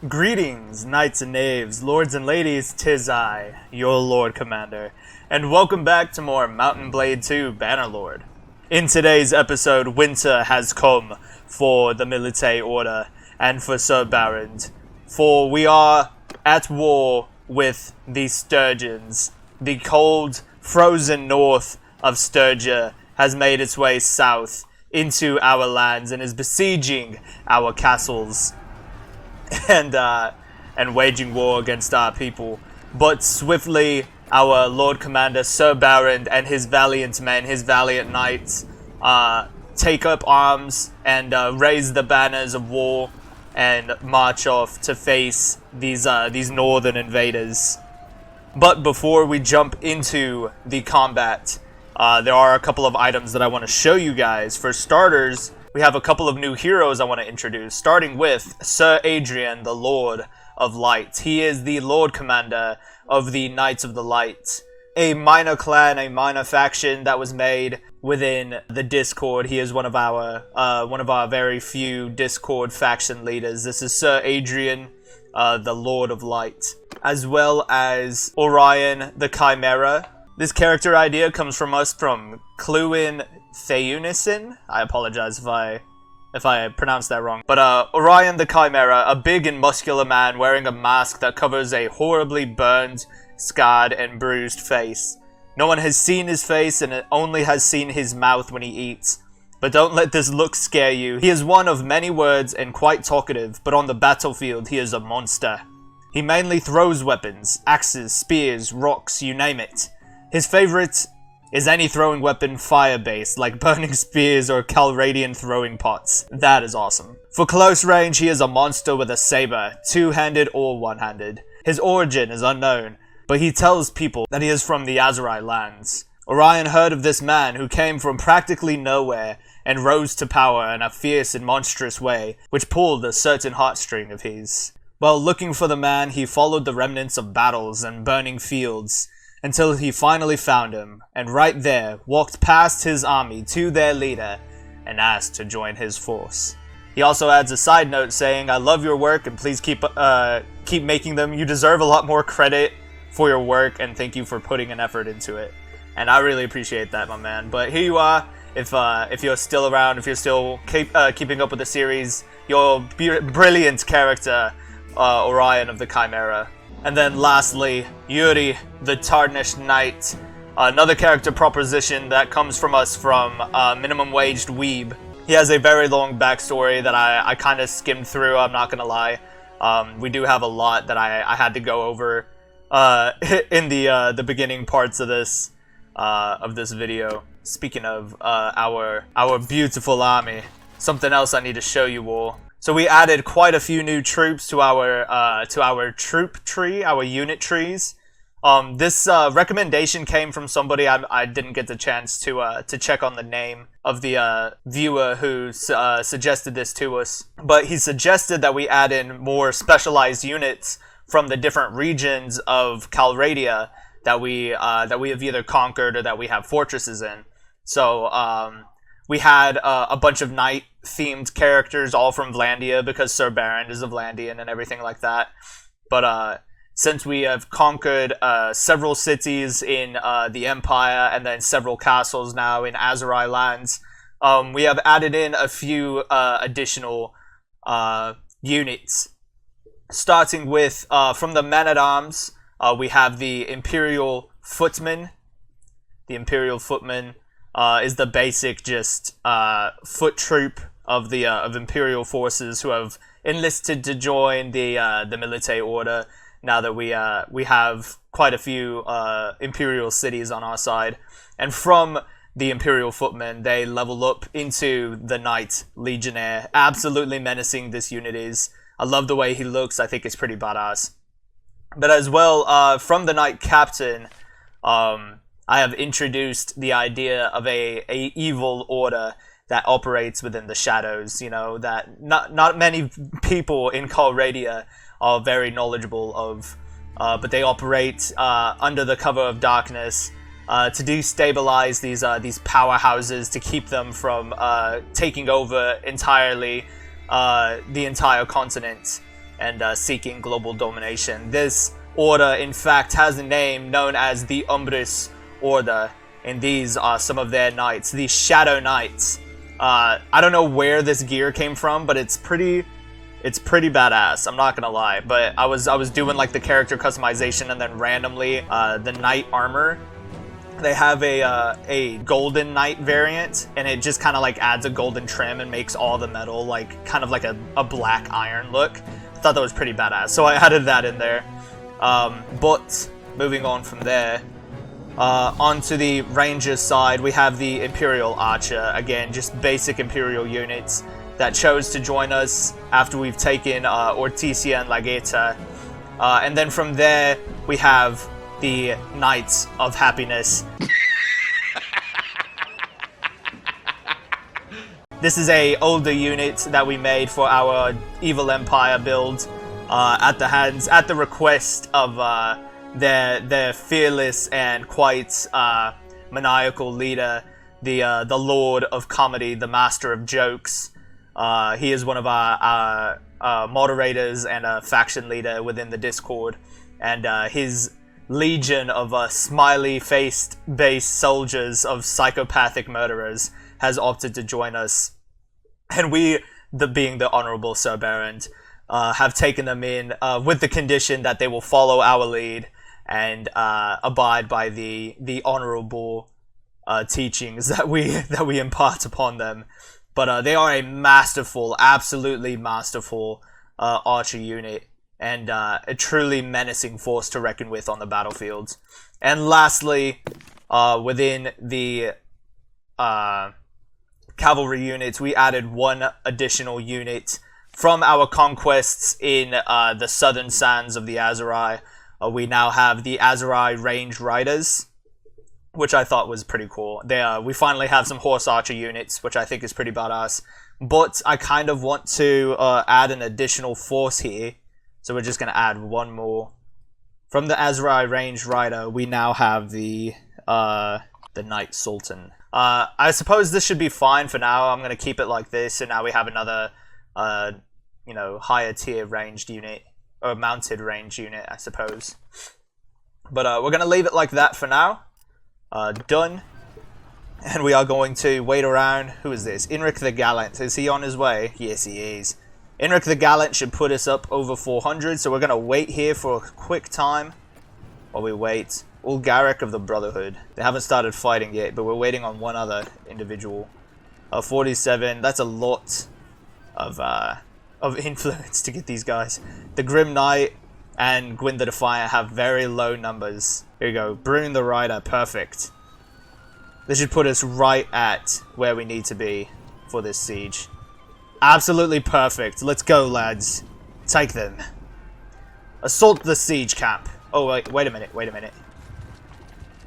Greetings, knights and knaves, lords and ladies, 'tis I, your Lord Commander, and welcome back to more Mountain Blade 2 Bannerlord. In today's episode, winter has come for the Militae Order and for Ser Barand, for we are at war with the Sturgians. The cold, frozen north of Sturgia has made its way south into our lands and is besieging our castles and waging war against our people. But swiftly, our Lord Commander Ser Barand and his valiant men, his valiant knights, take up arms and raise the banners of war and march off to face these northern invaders. But before we jump into the combat, there are a couple of items that I want to show you guys. For starters, we have a couple of new heroes I want to introduce, starting with Ser Adrian, the Lord of Light. He is the Lord Commander of the Knights of the Light, a minor clan, a minor faction that was made within the Discord. He is one of our very few Discord faction leaders. This is Ser Adrian, the Lord of Light, as well as Orion, the Chimera. This character idea comes from us from Cluin Theunison. I apologize if I pronounced that wrong. But Orion the Chimera, a big and muscular man wearing a mask that covers a horribly burned, scarred, and bruised face. No one has seen his face and only has seen his mouth when he eats. But don't let this look scare you. He is one of many words and quite talkative, but on the battlefield he is a monster. He mainly throws weapons, axes, spears, rocks, you name it. His favorite is any throwing weapon fire-based, like burning spears or Calradian throwing pots. That is awesome. For close range, he is a monster with a saber, two-handed or one-handed. His origin is unknown, but he tells people that he is from the Azerai lands. Orion heard of this man who came from practically nowhere and rose to power in a fierce and monstrous way, which pulled a certain heartstring of his. While looking for the man, he followed the remnants of battles and burning fields, until he finally found him, and right there, walked past his army to their leader, and asked to join his force. He also adds a side note saying, "I love your work, and please keep making them. You deserve a lot more credit for your work, and thank you for putting an effort into it." And I really appreciate that, my man. But here you are, if you're still around, if you're still keeping up with the series, your brilliant character, Orion of the Chimera. And then lastly, Yuri, the Tarnished Knight, another character proposition that comes from us from Minimum Waged Weeb. He has a very long backstory that I kind of skimmed through, I'm not gonna lie. We do have a lot that I had to go over in the beginning parts of this video. Speaking of our beautiful army, something else I need to show you all. So we added quite a few new troops to our troop tree, our unit trees. This recommendation came from somebody I didn't get the chance to check on the name of the viewer who suggested this to us. But he suggested that we add in more specialized units from the different regions of Calradia that we have either conquered or that we have fortresses in. So we had a bunch of knight-themed characters, all from Vlandia, because Ser Barand is a Vlandian and everything like that. But since we have conquered several cities in the Empire and then several castles now in Azerai lands, we have added in a few additional units. Starting with, from the Men-at-Arms, we have the Imperial Footmen. The Imperial Footmen is the basic just foot troop of Imperial forces who have enlisted to join the Militae Order. Now that we have quite a few Imperial cities on our side, and from the Imperial Footmen, they level up into the Knight Legionnaire. Absolutely menacing this unit is. I love the way he looks. I think it's pretty badass. But as well, from the Knight Captain, I have introduced the idea of a evil order that operates within the shadows, you know, that not many people in Calradia are very knowledgeable of, but they operate under the cover of darkness to destabilize these powerhouses, to keep them from taking over entirely the entire continent. and seeking global domination. This order, in fact, has a name known as the Umbris Order, and these are some of their knights, the Shadow Knights. I don't know where this gear came from, but it's pretty badass, I'm not gonna lie. But I was doing like the character customization, and then randomly the knight armor, they have a golden knight variant, and it just kind of like adds a golden trim and makes all the metal like kind of like a black iron look. I thought that was pretty badass, so I added that in there. But moving on from there, onto the Ranger side, we have the Imperial Archer. Again, just basic Imperial units that chose to join us after we've taken Ortisia and Lageta. And then from there, we have the Knights of Happiness. This is a older unit that we made for our Evil Empire build at the request of their fearless and quite maniacal leader, the Lord of Comedy, the Master of Jokes. He is one of our moderators and a faction leader within the Discord, and his legion of smiley-faced base soldiers of psychopathic murderers has opted to join us, and we, being the Honorable Ser Barand, have taken them in with the condition that they will follow our lead and abide by the honorable teachings that we impart upon them. But they are a masterful, absolutely masterful archer unit, and a truly menacing force to reckon with on the battlefield. And lastly, within the cavalry units, we added one additional unit from our conquests in the southern sands of the Aserai. We now have the Aserai Range Riders, which I thought was pretty cool. We finally have some horse archer units, which I think is pretty badass. But I kind of want to add an additional force here, so we're just going to add one more. From the Aserai Range Rider, we now have the Knight Sultan. I suppose this should be fine for now. I'm going to keep it like this, and now we have another, higher tier ranged unit, or mounted range unit, I suppose. But we're going to leave it like that for now. Done. And we are going to wait around. Who is this? Inric the Gallant. Is he on his way? Yes, he is. Inric the Gallant should put us up over 400, so we're going to wait here for a quick time while we wait. Ulgaric of the Brotherhood. They haven't started fighting yet, but we're waiting on one other individual. 47. That's a lot of influence to get these guys. The Grim Knight and Gwyn the Defiant have very low numbers. Here we go. Brune the Rider. Perfect. This should put us right at where we need to be for this siege. Absolutely perfect. Let's go, lads. Take them. Assault the siege camp. Oh, wait a minute.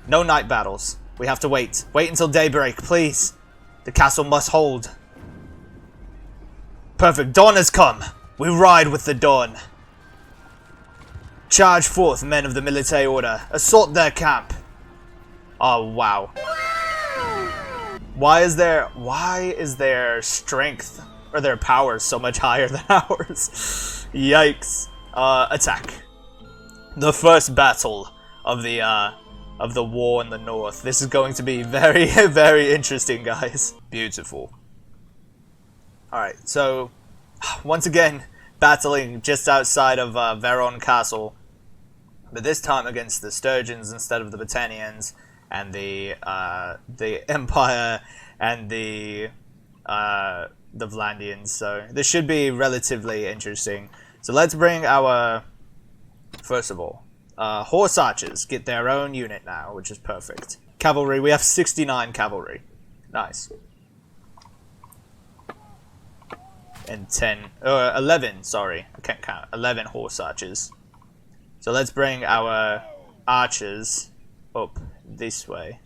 No night battles. We have to wait. Wait until daybreak, please. The castle must hold. Perfect. Dawn has come. We ride with the dawn. Charge forth, men of the Militae Order. Assault their camp. Oh, wow. Why is their strength or their power so much higher than ours? Yikes. Attack. The first battle of the war in the north. This is going to be very, very interesting, guys. Beautiful. Alright, so once again, battling just outside of Veron Castle, but this time against the Sturgians instead of the Britannians, and the Empire and the Vlandians. So this should be relatively interesting. So let's bring our, first of all, horse archers get their own unit now, which is perfect. Cavalry, we have 69 cavalry. Nice. And 11, sorry, I can't count. 11 horse archers. So let's bring our archers up this way.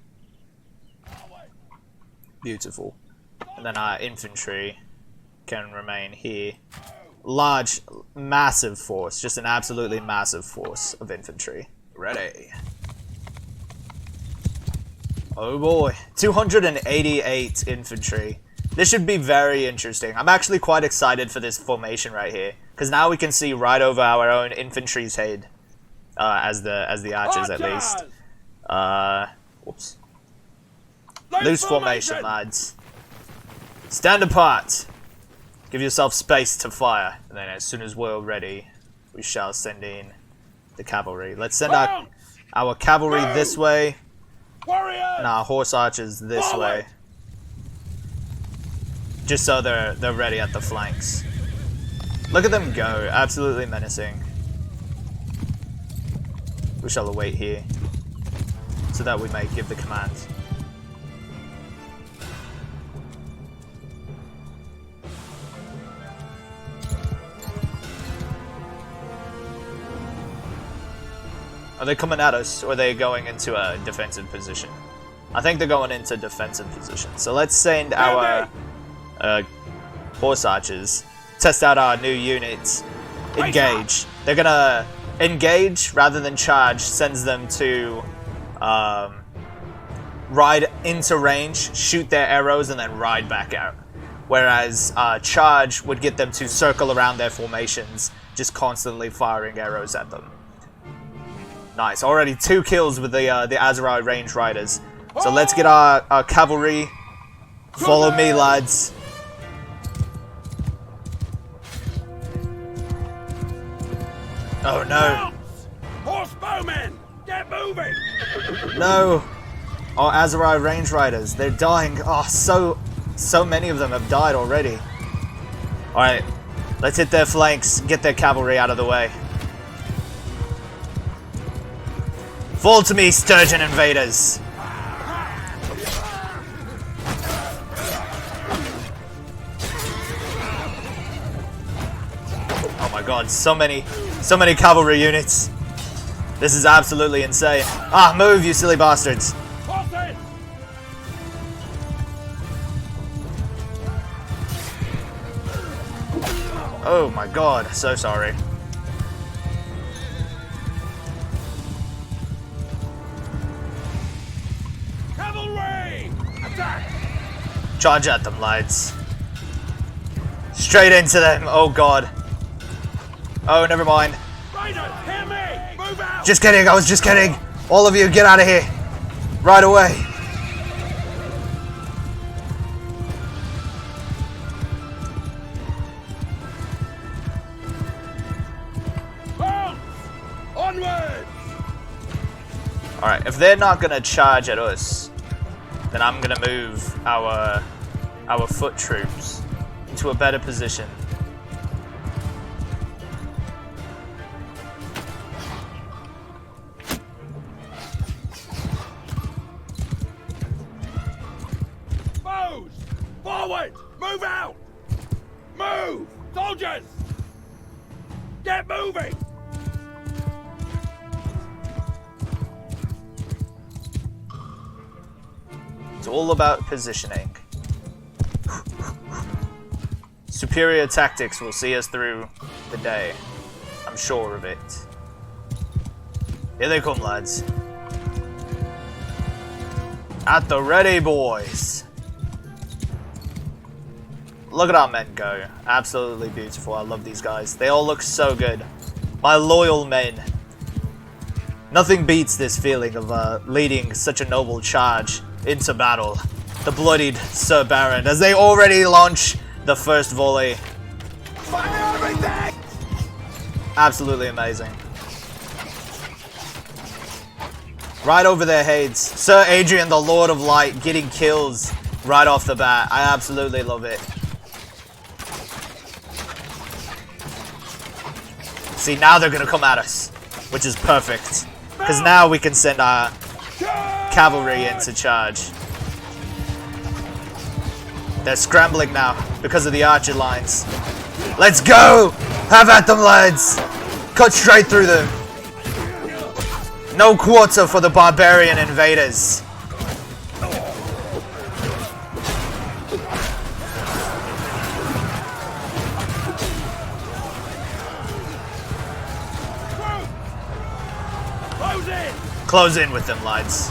Beautiful. And then our infantry can remain here. Large, massive force. Just an absolutely massive force of infantry. Ready. Oh boy. 288 infantry. This should be very interesting. I'm actually quite excited for this formation right here. because now we can see right over our own infantry's head, as the archers at least. Whoops. Loose formation, lads. Stand apart. Give yourself space to fire. And then as soon as we're ready, we shall send in the cavalry. Let's send our cavalry this way. And our horse archers this way. Just so they're ready at the flanks. Look at them go. Absolutely menacing. We shall await here, so that we may give the command. Are they coming at us, or are they going into a defensive position? I think they're going into defensive position. So let's send our horse archers, test out our new units, engage. They're gonna engage rather than charge, sends them to ride into range, shoot their arrows, and then ride back out. Whereas charge would get them to circle around their formations, just constantly firing arrows at them. Nice, already 2 kills with the Aserai range riders. So let's get our cavalry. Follow me, lads. Oh no. Horse bowmen, get moving. No. Oh, Aserai range riders, they're dying. Oh, so many of them have died already. Alright, let's hit their flanks, get their cavalry out of the way. Fall to me, Sturgian invaders! Oh my god, so many cavalry units. This is absolutely insane. Ah, move, you silly bastards! Oh my god, so sorry. Charge at them, lads. Straight into them. Oh god. Oh, never mind. Hear me. Move out. Just kidding. I was just kidding. All of you, get out of here. Right away. Onward. Alright, if they're not gonna charge at us, then I'm gonna move our foot troops into a better position. Foes! Forward! Move out! Move! Soldiers! Get moving! It's all about positioning. Superior tactics will see us through the day. I'm sure of it. Here they come, lads. At the ready, boys. Look at our men go. Absolutely beautiful. I love these guys. They all look so good. My loyal men. Nothing beats this feeling of leading such a noble charge into battle. The bloodied Ser Barand, as they already launch the first volley. Fire everything! Absolutely amazing. Right over their heads. Sir Adrian, the Lord of Light, getting kills right off the bat. I absolutely love it. See, now they're gonna come at us, which is perfect. Because now we can send our cavalry in to charge. They're scrambling now because of the archer lines. Let's go! Have at them, lads! Cut straight through them. No quarter for the barbarian invaders. Close in with them, lads.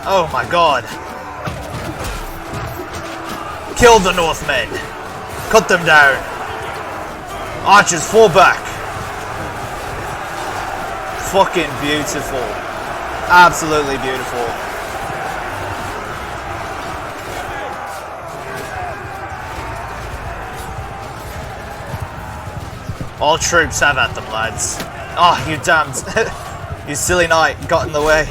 Oh my god. Kill the Northmen. Cut them down. Archers, fall back. Fucking beautiful. Absolutely beautiful. All troops, have at them, lads. Oh, you damned. You silly knight got in the way.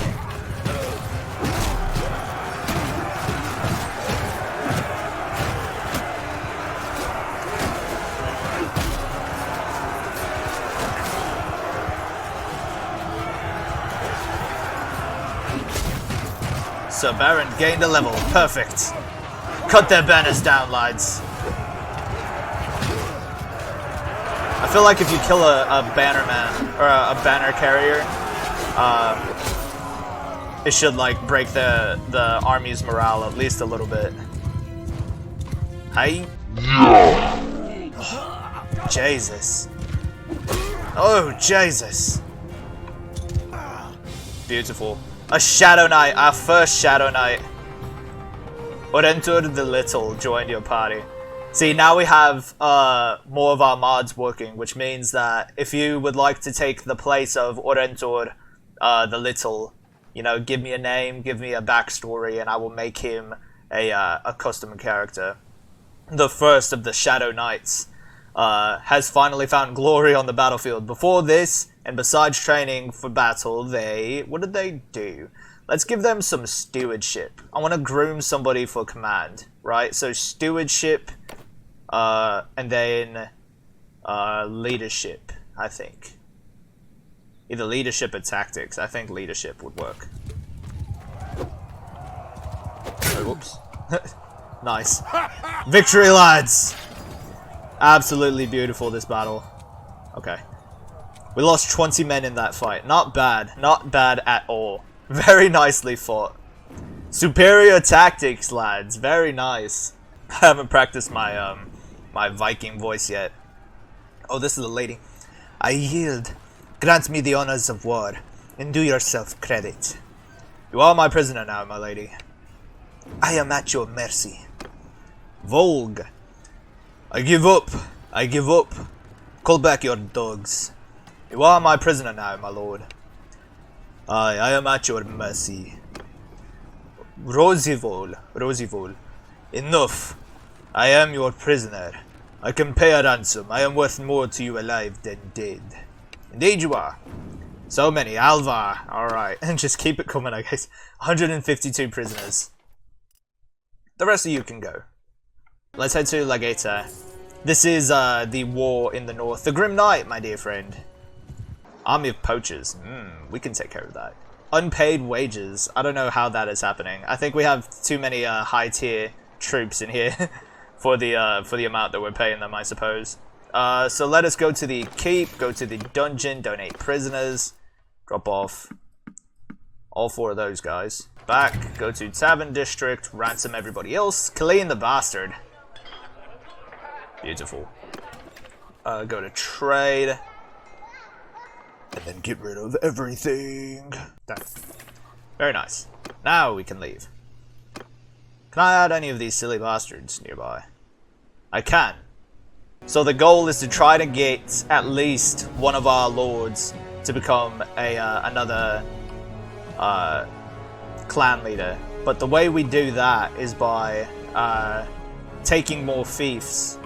Ser Barand gained a level. Perfect. Cut their banners down, lads. I feel like if you kill a bannerman or a banner carrier, it should like break the army's morale at least a little bit. Hey. Oh, Jesus. Oh, Jesus. Beautiful. A Shadow Knight, our first Shadow Knight. Orentur the Little joined your party. See, now we have more of our mods working, which means that if you would like to take the place of Orentur the Little, you know, give me a name, give me a backstory, and I will make him a custom character. The first of the Shadow Knights has finally found glory on the battlefield. Before this, and besides training for battle, what did they do? Let's give them some stewardship. I want to groom somebody for command, right? So stewardship, and then leadership, I think. Either leadership or tactics. I think leadership would work. Oh, whoops. Nice. Victory, lads! Absolutely beautiful, this battle. Okay. We lost 20 men in that fight. Not bad. Not bad at all. Very nicely fought. Superior tactics, lads. Very nice. I haven't practiced my my Viking voice yet. Oh, this is a lady. I yield. Grant me the honors of war, and do yourself credit. You are my prisoner now, my lady. I am at your mercy. Volg. I give up. I give up. Call back your dogs. You are my prisoner now, my lord. I am at your mercy. Rosivol. Rosivol. Enough. I am your prisoner. I can pay a ransom. I am worth more to you alive than dead. Indeed you are. So many. Alvar. Alright. And just keep it coming, I guess. 152 prisoners. The rest of you can go. Let's head to Lageta. This is the war in the north. The Grim Knight, my dear friend. Army of poachers. We can take care of that. Unpaid wages. I don't know how that is happening. I think we have too many high tier troops in here for the amount that we're paying them, I suppose. So let us go to the keep, go to the dungeon, donate prisoners, drop off all 4 of those guys. Back, go to Tavern District, ransom everybody else, clean the bastard. Beautiful. Go to trade. And then get rid of everything. Done. Very nice. Now we can leave. Can I add any of these silly bastards nearby? I can. So the goal is to try to get at least one of our lords to become another clan leader. But the way we do that is by taking more fiefs.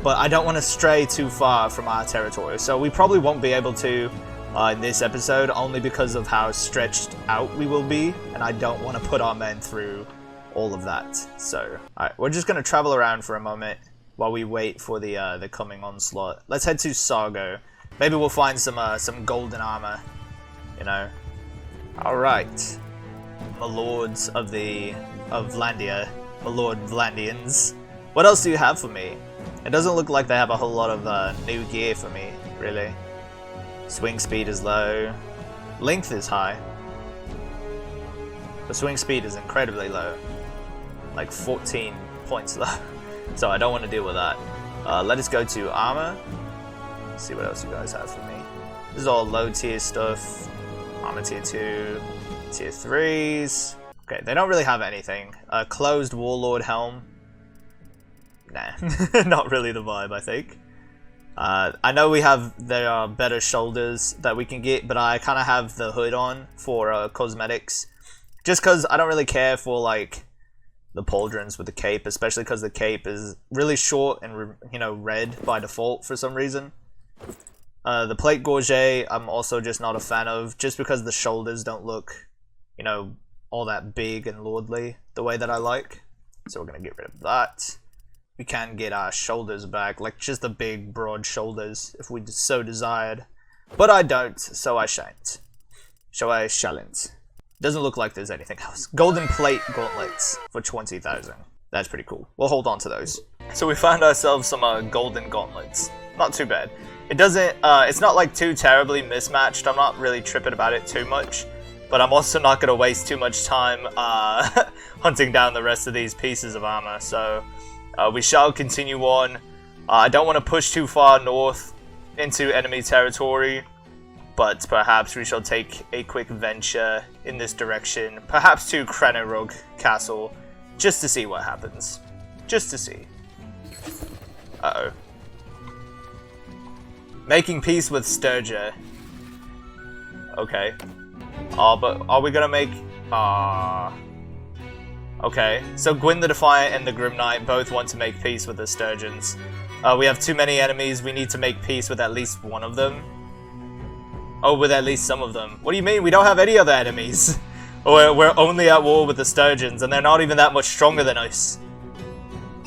But I don't want to stray too far from our territory, so we probably won't be able to in this episode, only because of how stretched out we will be, and I don't want to put our men through all of that. So, alright, we're just going to travel around for a moment while we wait for the coming onslaught. Let's head to Sargo. Maybe we'll find some golden armor, you know. Alright, my lords of Vlandia, my lord Vlandians. What else do you have for me? It doesn't look like they have a whole lot of new gear for me, really. Swing speed is low. Length is high. The swing speed is incredibly low. Like 14 points low. So I don't want to deal with that. Let us go to armor. Let's see what else you guys have for me. This is all low tier stuff. Armor tier 2, tier 3s. Okay, they don't really have anything. Closed Warlord helm. Nah, not really the vibe, I think. I know there are better shoulders that we can get, but I kind of have the hood on for cosmetics. Just because I don't really care for, like, the pauldrons with the cape, especially because the cape is really short and, you know, red by default for some reason. The plate gorget, I'm also just not a fan of, just because the shoulders don't look, you know, all that big and lordly the way that I like. So we're going to get rid of that. We can get our shoulders back, like just the big broad shoulders if we so desired. But I don't, so I shan't. So I shalln't. Doesn't look like there's anything else. Golden plate gauntlets for 20,000. That's pretty cool. We'll hold on to those. So we found ourselves some golden gauntlets. Not too bad. It doesn't, it's not like too terribly mismatched. I'm not really tripping about it too much. But I'm also not going to waste too much time hunting down the rest of these pieces of armor. So we shall continue on. I don't want to push too far north into enemy territory. But perhaps we shall take a quick venture in this direction. Perhaps to Krenerug Castle. Just to see what happens. Just to see. Uh-oh. Making peace with Sturgia. Okay. But are we gonna make... Okay, so Gwyn the Defiant and the Grim Knight both want to make peace with the Sturgians. We have too many enemies, we need to make peace with at least one of them. Oh, with at least some of them. What do you mean? We don't have any other enemies. We're only at war with the Sturgians, and they're not even that much stronger than us.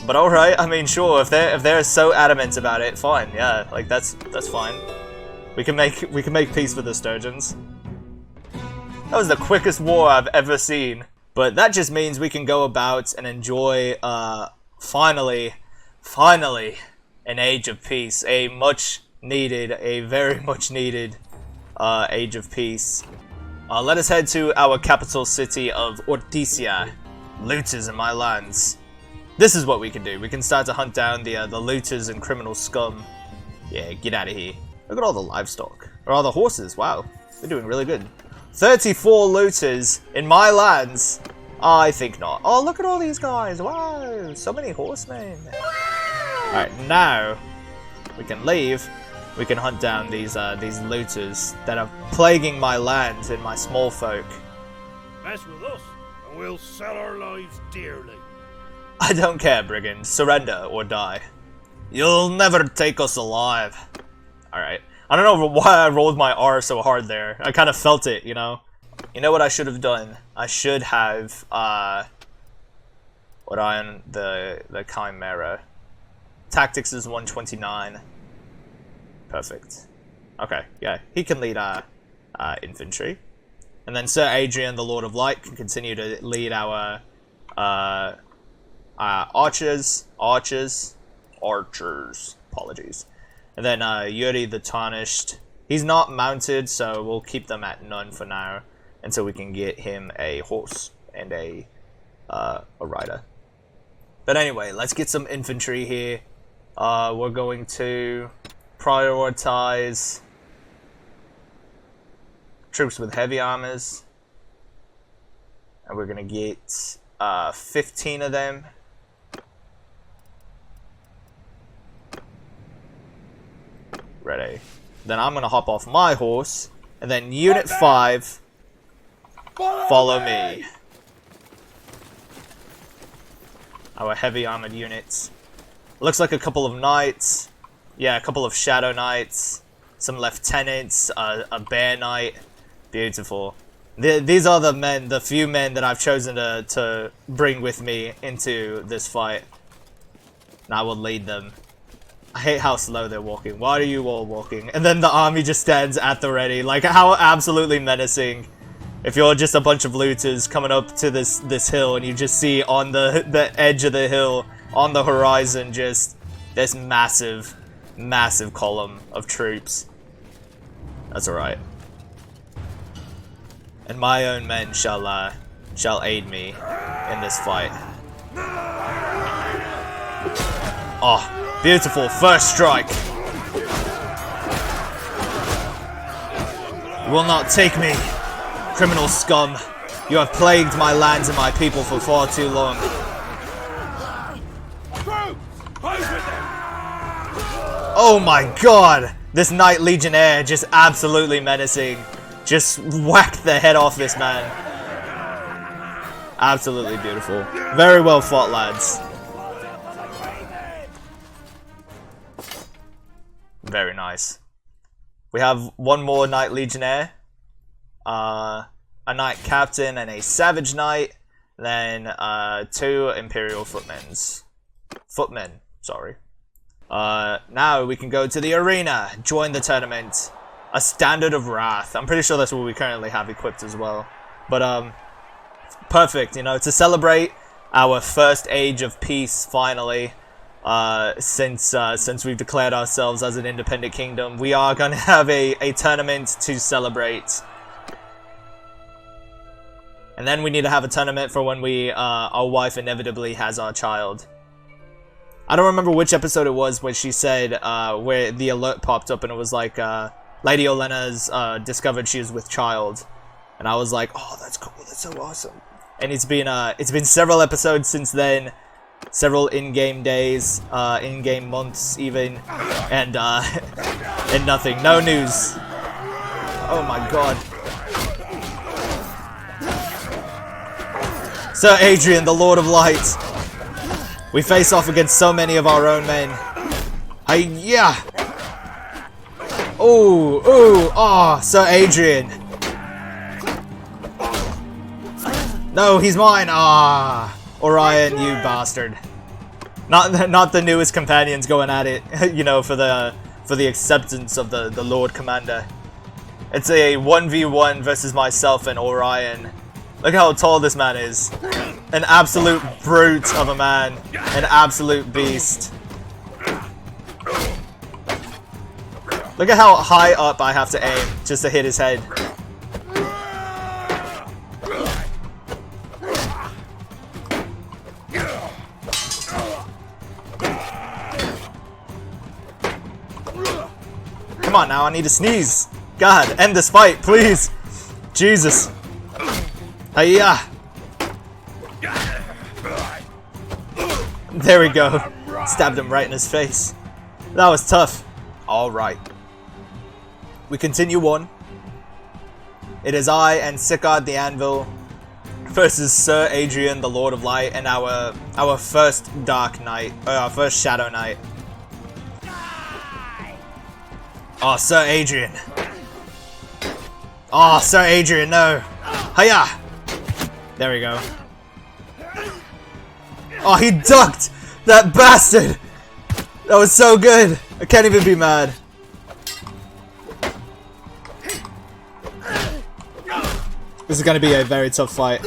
But alright, I mean, sure, if they're so adamant about it, fine, yeah, like, that's fine. We can make peace with the Sturgians. That was the quickest war I've ever seen. But that just means we can go about and enjoy, finally, an age of peace. A very much needed, age of peace. Let us head to our capital city of Ortisia. Looters in my lands. This is what we can do. We can start to hunt down the looters and criminal scum. Yeah, get out of here. Look at all the livestock. Or all the horses. Wow, they're doing really good. 34 looters in my lands? I think not. Oh, look at all these guys. Wow, so many horsemen. Alright, now we can leave. We can hunt down these looters that are plaguing my land and my small folk. Mess with us, and we'll sell our lives dearly. I don't care, brigand. Surrender or die. You'll never take us alive. Alright. I don't know why I rolled my R so hard there. I kind of felt it, you know? You know what I should have done? I should have, what on the Chimera. Tactics is 129. Perfect. Okay, yeah. He can lead our infantry. And then Sir Adrian, the Lord of Light, can continue to lead our archers. Apologies. And then Yuri the Tarnished. He's not mounted, so we'll keep them at none for now until we can get him a horse and a rider. But anyway, let's get some infantry here. We're going to prioritize troops with heavy armors. And we're going to get 15 of them. Ready. Then I'm going to hop off my horse. And then Unit 5, follow me. Our heavy armored units. Looks like a couple of knights. Yeah, a couple of shadow knights. Some lieutenants. A bear knight. Beautiful. These are the few men that I've chosen to bring with me into this fight. And I will lead them. I hate how slow they're walking. Why are you all walking? And then the army just stands at the ready. Like, how absolutely menacing. If you're just a bunch of looters coming up to this hill and you just see on the edge of the hill, on the horizon, just this massive column of troops. That's alright. And my own men shall aid me in this fight. Oh, beautiful first strike. You will not take me, criminal scum. You have plagued my lands and my people for far too long. Oh my god! This Knight Legionnaire just absolutely menacing. Just whacked the head off this man. Absolutely beautiful. Very well fought, lads. Very nice. We have one more Knight Legionnaire. A Knight Captain and a Savage Knight. Then 2 Imperial Footmen, sorry. Now we can go to the arena. Join the tournament. A Standard of Wrath. I'm pretty sure that's what we currently have equipped as well. But, perfect, you know, to celebrate our first age of peace, finally. Since we've declared ourselves as an independent kingdom, we are going to have a tournament to celebrate. And then we need to have a tournament for when our wife inevitably has our child. I don't remember which episode it was where she said, where the alert popped up and it was like, Lady Olena's discovered she is with child. And I was like, oh, that's cool, that's so awesome. And it's been several episodes since then. Several in-game days, in-game months even, and and nothing, no news. Oh my god. Sir Adrian, the Lord of Light. We face off against so many of our own men. Hiya! Ooh, ooh, ah, Sir Adrian. No, he's mine, ah. Orion, you bastard. Not the newest companions going at it, you know, for the acceptance of the Lord Commander. It's a 1v1 versus myself and Orion. Look how tall this man is. An absolute brute of a man. An absolute beast. Look at how high up I have to aim just to hit his head. Come on now, I need to sneeze. God, end this fight, please. Jesus. Hiya. There we go. Stabbed him right in his face. That was tough. Alright. We continue on. It is I and Sickard the Anvil versus Sir Adrian the Lord of Light and our first Dark Knight, our first Shadow Knight. Oh, Sir Adrian. Oh, Sir Adrian, no. Hiya! There we go. Oh, he ducked! That bastard! That was so good! I can't even be mad. This is gonna be a very tough fight.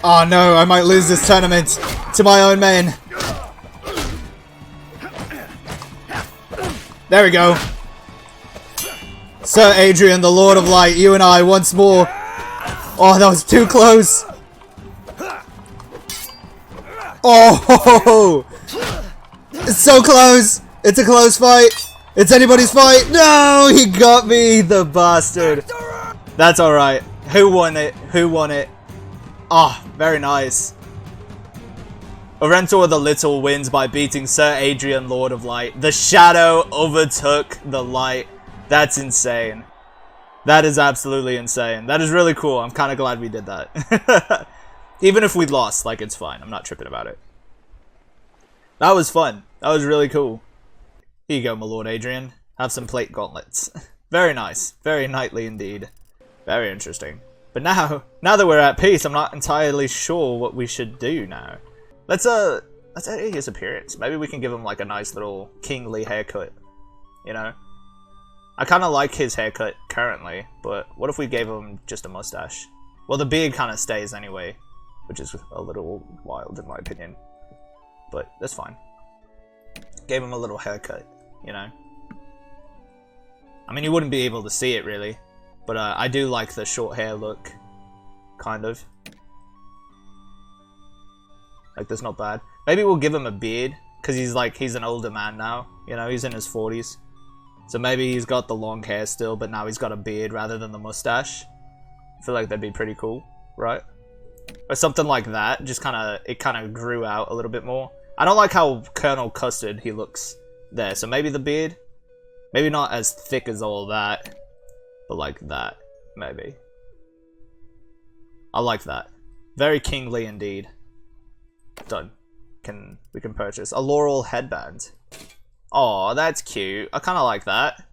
Oh no, I might lose this tournament to my own men. There we go. Sir Adrian, the Lord of Light, you and I once more. Oh, that was too close. Oh, it's so close. It's a close fight. It's anybody's fight. No, he got me, the bastard. That's alright. Who won it? Who won it? Ah, oh, very nice. Orentor the Little wins by beating Sir Adrian, Lord of Light. The shadow overtook the light. That's insane. That is absolutely insane. That is really cool. I'm kind of glad we did that. Even if we lost, like, it's fine. I'm not tripping about it. That was fun. That was really cool. Here you go, my Lord Adrian. Have some plate gauntlets. Very nice. Very knightly indeed. Very interesting. But now that we're at peace, I'm not entirely sure what we should do now. Let's edit his appearance. Maybe we can give him like a nice little kingly haircut. You know? I kind of like his haircut currently, but what if we gave him just a mustache? Well, the beard kind of stays anyway, which is a little wild in my opinion. But that's fine. Gave him a little haircut, you know? I mean, you wouldn't be able to see it really. But I do like the short hair look, kind of. Like, that's not bad. Maybe we'll give him a beard, because he's an older man now. You know, he's in his 40s. So maybe he's got the long hair still, but now he's got a beard rather than the mustache. I feel like that'd be pretty cool, right? Or something like that. Just it kind of grew out a little bit more. I don't like how Colonel Custard he looks there. So maybe the beard? Maybe not as thick as all that. But like that, maybe. I like that. Very kingly indeed. Done. We can purchase a laurel headband. Oh, that's cute. I kind of like that.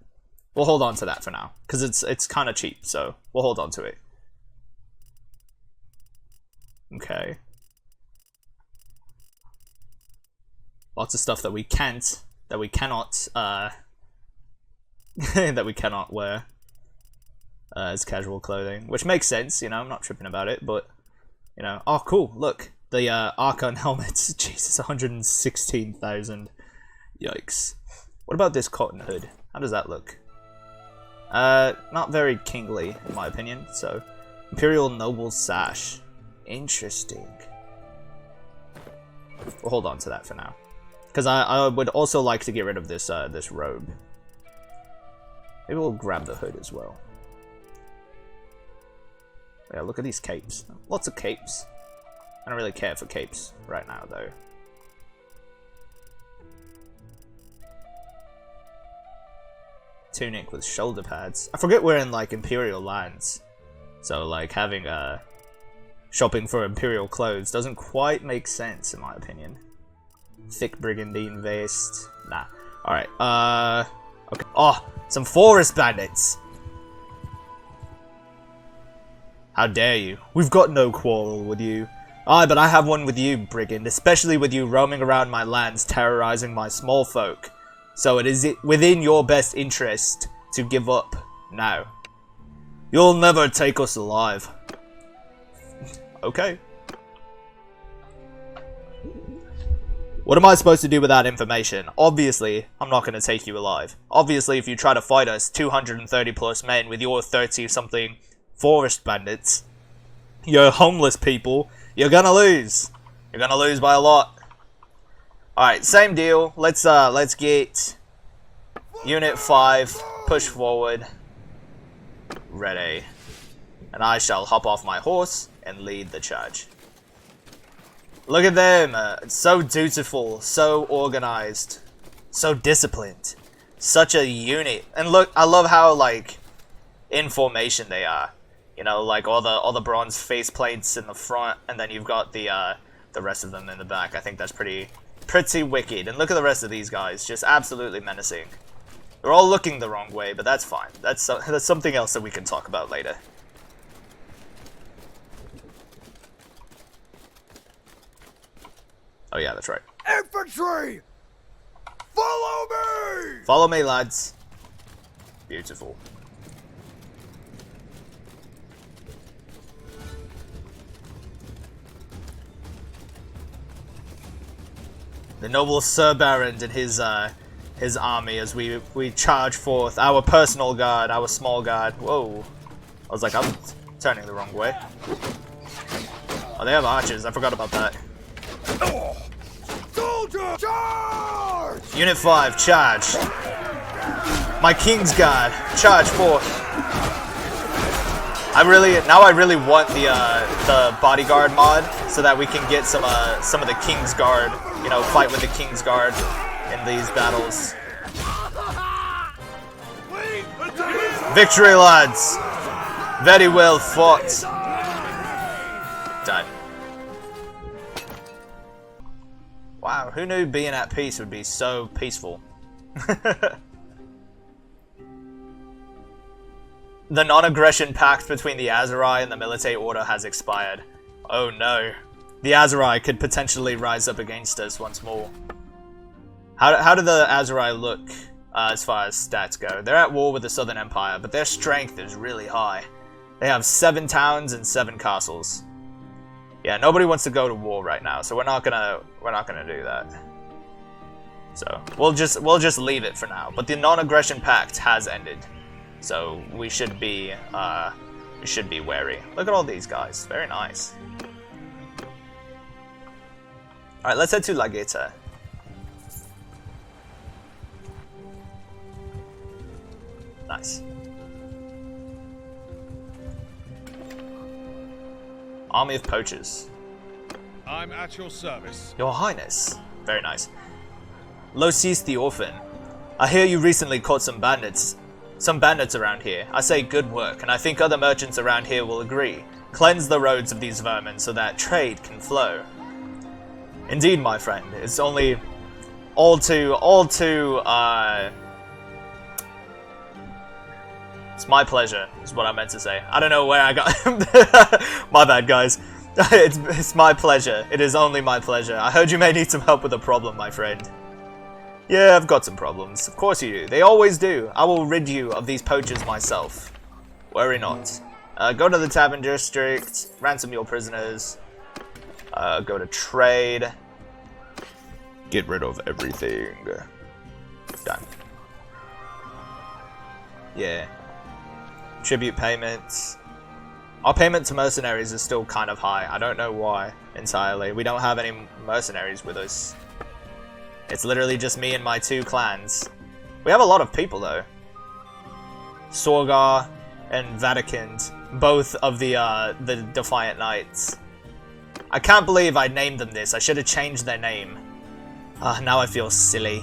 We'll hold on to that for now, because it's kind of cheap, so we'll hold on to it. Okay. Lots of stuff that we cannot, that we cannot wear as casual clothing, which makes sense. You know, I'm not tripping about it, but you know. Oh, cool! Look, the Archon helmets. Jesus, 116,000. Yikes. What about this cotton hood? How does that look? Not very kingly, in my opinion, so... Imperial Noble Sash. Interesting. We'll hold on to that for now. Because I would also like to get rid of this, this robe. Maybe we'll grab the hood as well. Yeah, look at these capes. Lots of capes. I don't really care for capes right now, though. Tunic with shoulder pads. I forget we're in like Imperial lands, so like having shopping for Imperial clothes doesn't quite make sense in my opinion. Thick brigandine vest. Nah. All right. Okay. Oh, some forest bandits. How dare you? We've got no quarrel with you. Aye, but I have one with you, brigand, especially with you roaming around my lands terrorizing my small folk. So it is within your best interest to give up now. You'll never take us alive. Okay. What am I supposed to do with that information? Obviously, I'm not going to take you alive. Obviously, if you try to fight us, 230 plus men with your 30-something forest bandits, you're homeless people, you're gonna lose. You're gonna lose by a lot. Alright, same deal. Let's get Unit 5, push forward, ready. And I shall hop off my horse and lead the charge. Look at them, so dutiful, so organized, so disciplined. Such a unit. And look, I love how, like, in formation they are. You know, like all the bronze faceplates in the front, and then you've got the rest of them in the back. I think that's pretty wicked. And look at the rest of these guys, just absolutely menacing. They're all looking the wrong way, but that's fine. That's something else that we can talk about later. Oh yeah, that's right. Infantry! Follow me! Follow me, lads. Beautiful. The noble Ser Barand and his army as we charge forth. Our personal guard, our small guard. Whoa. I was like, I'm turning the wrong way. Oh, they have archers. I forgot about that. Soldier, charge! Unit 5, charge. My King's Guard, charge forth. I really want the bodyguard mod so that we can get some of the King's Guard, you know, fight with the King's Guard in these battles. Victory, lads! Very well fought. Done. Wow, who knew being at peace would be so peaceful? The non-aggression pact between the Aserai and the Militae Order has expired. Oh no. The Aserai could potentially rise up against us once more. How do the Aserai look as far as stats go? They're at war with the Southern Empire, but their strength is really high. They have 7 towns and 7 castles. Yeah, nobody wants to go to war right now, so we're not gonna do that. So we'll just leave it for now. But the non-aggression pact has ended. So we should be wary. Look at all these guys. Very nice. Alright, let's head to Lageta. Nice. Army of Poachers. I'm at your service. Your Highness. Very nice. Losis the Orphan. I hear you recently caught some bandits around here. I say good work, and I think other merchants around here will agree. Cleanse the roads of these vermin so that trade can flow. Indeed, my friend. It's only all too, it's my pleasure, is what I meant to say. I don't know where I got... My bad, guys. It's my pleasure. It is only my pleasure. I heard you may need some help with a problem, my friend. Yeah, I've got some problems. Of course you do. They always do. I will rid you of these poachers myself. Worry not. Go to the Tavern District, ransom your prisoners, go to trade, get rid of everything. Done. Yeah. Tribute payments. Our payment to mercenaries is still kind of high. I don't know why entirely. We don't have any mercenaries with us. It's literally just me and my 2 clans. We have a lot of people though. Sorgar and Vatican, both of the Defiant Knights. I can't believe I named them this. I should have changed their name. Now I feel silly.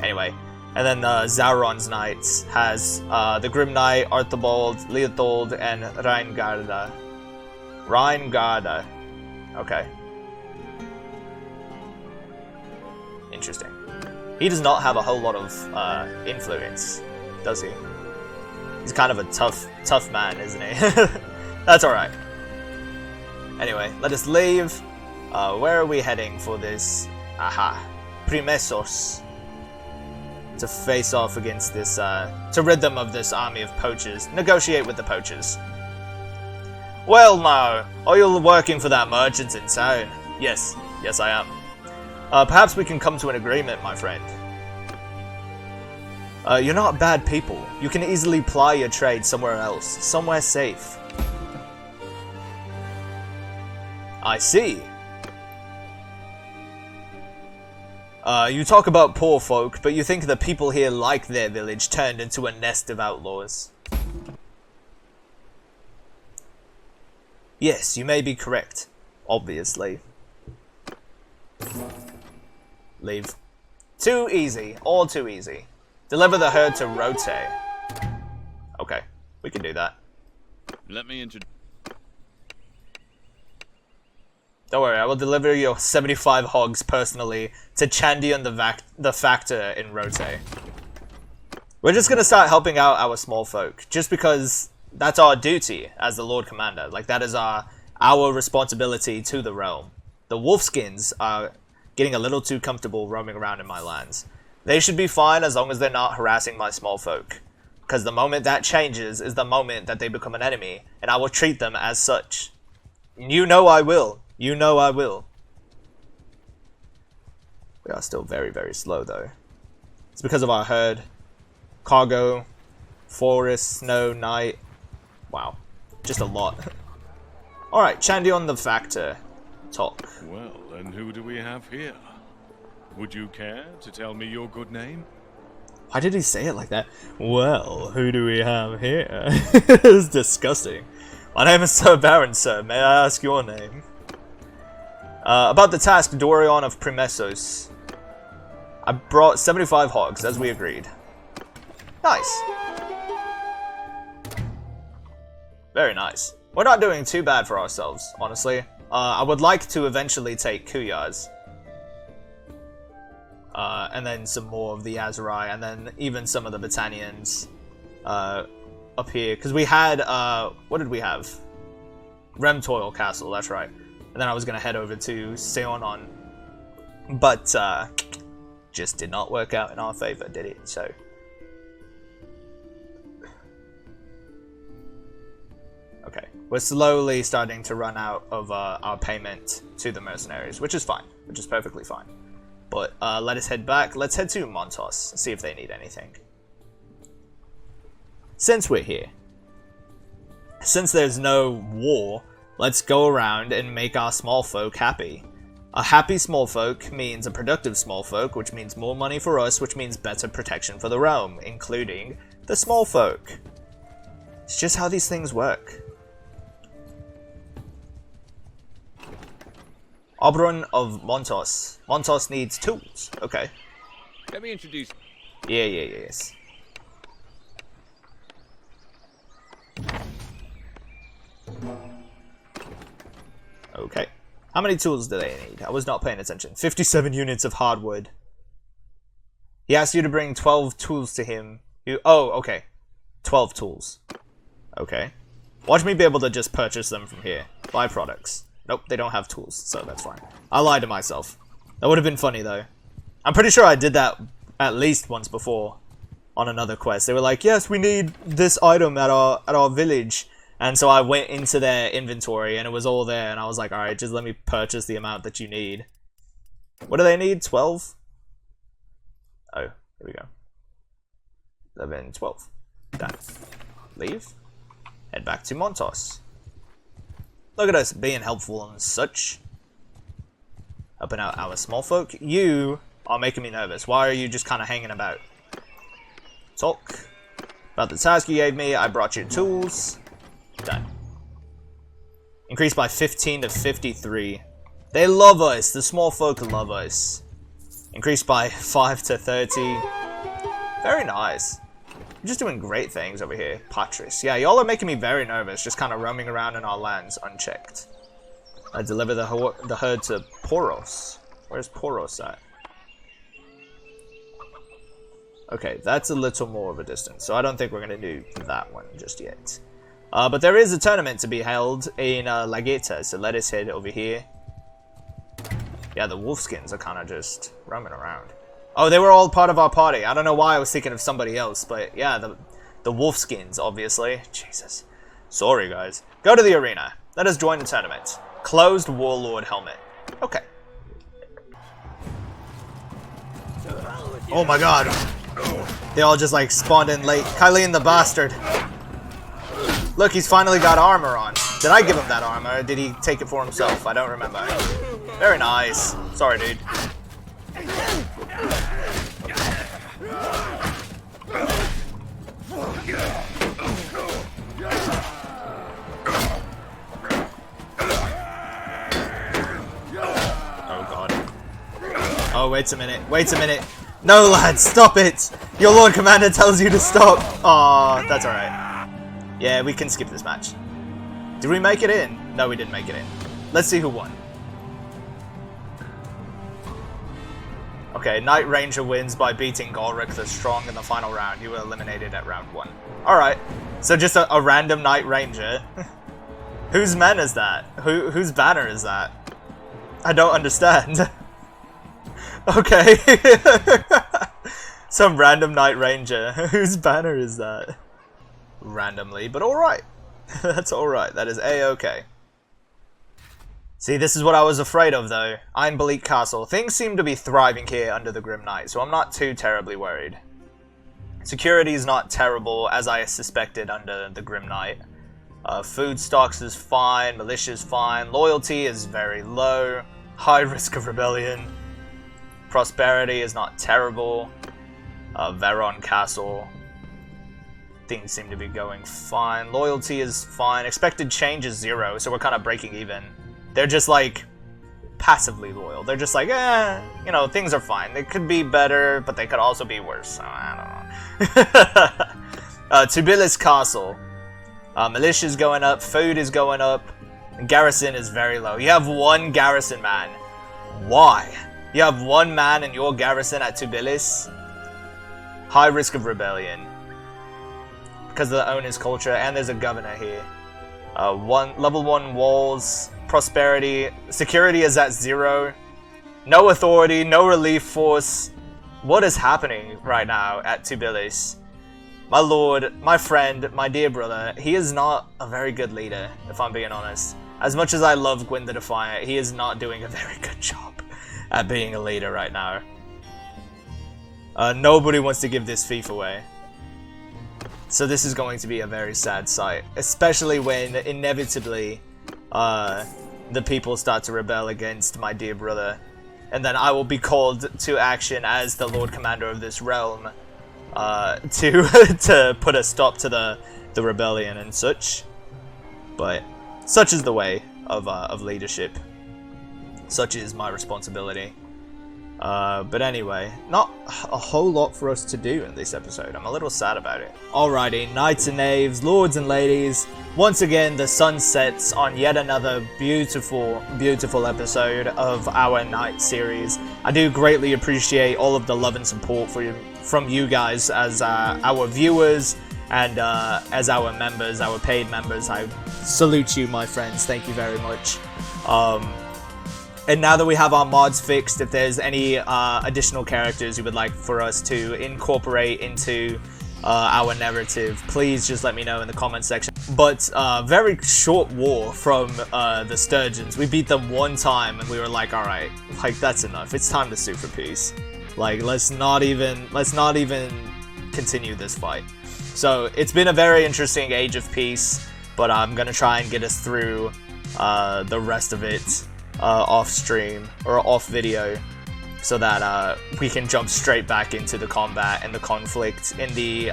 Anyway. And then Zauron's Knights has the Grim Knight, Arthibald, Leotold, and Reingarda. Reingarda. Okay. Interesting. He does not have a whole lot of influence, does he? He's kind of a tough man, isn't he? That's alright. Anyway, let us leave. Where are we heading for this? Aha. Primesos. To face off against this, to rid them of this army of poachers. Negotiate with the poachers. Well now, are you working for that merchant in town? Yes, yes I am. Perhaps we can come to an agreement, my friend. You're not bad people. You can easily ply your trade somewhere else, somewhere safe. I see. You talk about poor folk, but you think the people here like their village turned into a nest of outlaws. Yes, you may be correct. Obviously. Leave. Too easy. All too easy. Deliver the herd to Rote. Okay, we can do that. Let me introduce. Don't worry, I will deliver your 75 hogs personally to Chandian the Factor in Rote. We're just gonna start helping out our small folk, just because that's our duty as the Lord Commander. Like, that is our responsibility to the realm. The Wolfskins are getting a little too comfortable roaming around in my lands. They should be fine as long as they're not harassing my small folk. Because the moment that changes is the moment that they become an enemy, and I will treat them as such. You know I will. You know I will. We are still very, very slow, though. It's because of our herd. Cargo. Forest. Snow. Night. Wow. Just a lot. Alright, Chandion the Factor. Talk. Well, and who do we have here? Would you care to tell me your good name? Why did he say it like that? Well, who do we have here? It's disgusting. My name is Ser Barand, sir. May I ask your name? About the task, Dorion of Primesos. I brought 75 hogs, as we agreed. Nice. Very nice. We're not doing too bad for ourselves, honestly. I would like to eventually take Kuyaz. And then some more of the Azurai, and then even some of the Battanians up here. Because we had, what did we have? Remtoil Castle, that's right. And then I was going to head over to Seonon. But, just did not work out in our favor, did it? So. Okay. We're slowly starting to run out of our payment to the mercenaries, which is fine. Which is perfectly fine. But let us head back. Let's head to Montos, see if they need anything. Since we're here. Since there's no war, let's go around and make our small folk happy. A happy small folk means a productive small folk, which means more money for us, which means better protection for the realm, including the small folk. It's just how these things work. Oberon of Montos. Montos needs tools. Okay. Let me introduce. Yes. Okay. How many tools do they need? I was not paying attention. 57 units of hardwood. He asked you to bring 12 tools to him. Oh, okay. 12 tools. Okay. Watch me be able to just purchase them from here. Buy products. Nope, they don't have tools, so that's fine. I lied to myself. That would have been funny, though. I'm pretty sure I did that at least once before on another quest. They were like, yes, we need this item at our village. And so I went into their inventory, and it was all there, and I was like, alright, just let me purchase the amount that you need. What do they need? 12? Oh, here we go. 11, 12. Done. Leave. Head back to Montos. Look at us being helpful and such. Helping out our small folk. You are making me nervous. Why are you just kind of hanging about? Talk. About the task you gave me, I brought you tools. Done. Increased by 15 to 53. They love us. The small folk love us. Increased by 5 to 30. Very nice. You're just doing great things over here. Patris. Yeah, y'all are making me very nervous, just kind of roaming around in our lands unchecked. I deliver the herd to Poros. Where's Poros at? Okay, that's a little more of a distance, so I don't think we're going to do that one just yet. But there is a tournament to be held in Lageta, so let us head over here. Yeah, the wolfskins are kind of just roaming around. Oh, they were all part of our party. I don't know why I was thinking of somebody else, but yeah, the wolfskins, obviously. Jesus. Sorry, guys. Go to the arena. Let us join the tournament. Closed Warlord helmet. Okay. Oh my god. They all just like spawned in late. Kylene the bastard. Look, he's finally got armor on. Did I give him that armor, or did he take it for himself? I don't remember. Very nice. Sorry, dude. Oh, God. Oh, wait a minute. Wait a minute. No, lads, stop it! Your Lord Commander tells you to stop! Aw, that's alright. Yeah, we can skip this match. Did we make it in? No, we didn't make it in. Let's see who won. Okay, Knight Ranger wins by beating Golric the Strong in the final round. You were eliminated at round 1. Alright, so just a random Knight Ranger. Whose men is that? Whose banner is that? I don't understand. Okay. Some random Knight Ranger. Whose banner is that? Randomly, but alright. That's alright. That is A-okay. See, this is what I was afraid of, though. Einbelik Castle. Things seem to be thriving here under the Grim Knight, so I'm not too terribly worried. Security is not terrible, as I suspected under the Grim Knight. Food stocks is fine. Militia is fine. Loyalty is very low. High risk of rebellion. Prosperity is not terrible. Veron Castle. Things seem to be going fine. Loyalty is fine. Expected change is 0, so we're kind of breaking even. They're just like passively loyal. They're just like, you know, things are fine. They could be better, but they could also be worse. I don't know. Tubilis Castle. Militia is going up. Food is going up. And garrison is very low. You have 1 garrison man. Why? You have 1 man in your garrison at Tubilis. High risk of rebellion. Because of the owner's culture, and there's a governor here. Level 1 walls, prosperity, security is at 0. No authority, no relief force. What is happening right now at Tubilis? My lord, my friend, my dear brother, he is not a very good leader, if I'm being honest. As much as I love Gwyn the Defiant, he is not doing a very good job at being a leader right now. Nobody wants to give this fief away. So this is going to be a very sad sight, especially when inevitably the people start to rebel against my dear brother. And then I will be called to action as the Lord Commander of this realm to put a stop to the rebellion and such. But such is the way of leadership. Such is my responsibility. But anyway, not a whole lot for us to do in this episode. I'm a little sad about it. Alrighty, knights and knaves, lords and ladies. Once again, the sun sets on yet another beautiful, beautiful episode of our Knight series. I do greatly appreciate all of the love and support from you guys as our viewers and as our members, our paid members. I salute you, my friends. Thank you very much. And now that we have our mods fixed, if there's any additional characters you would like for us to incorporate into our narrative, please just let me know in the comment section. But very short war from the Sturgians. We beat them one time and we were like, alright, like that's enough. It's time to sue for peace. Like let's not even continue this fight. So it's been a very interesting age of peace, but I'm gonna try and get us through the rest of it off stream or off video, so that we can jump straight back into the combat and the conflict in the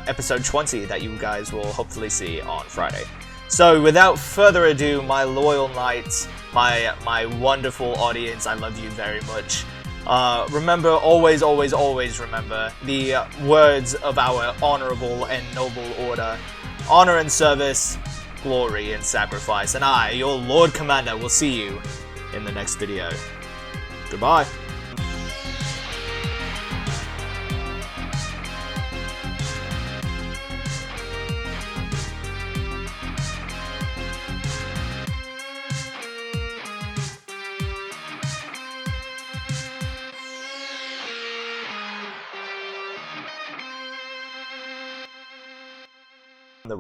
episode 20 that you guys will hopefully see on Friday. So without further ado, my loyal knights, my wonderful audience, I love you very much. Remember, always, always, always remember the words of our honorable and noble order: honor and service, glory and sacrifice. And I, your Lord Commander, will see you in the next video. Goodbye. That we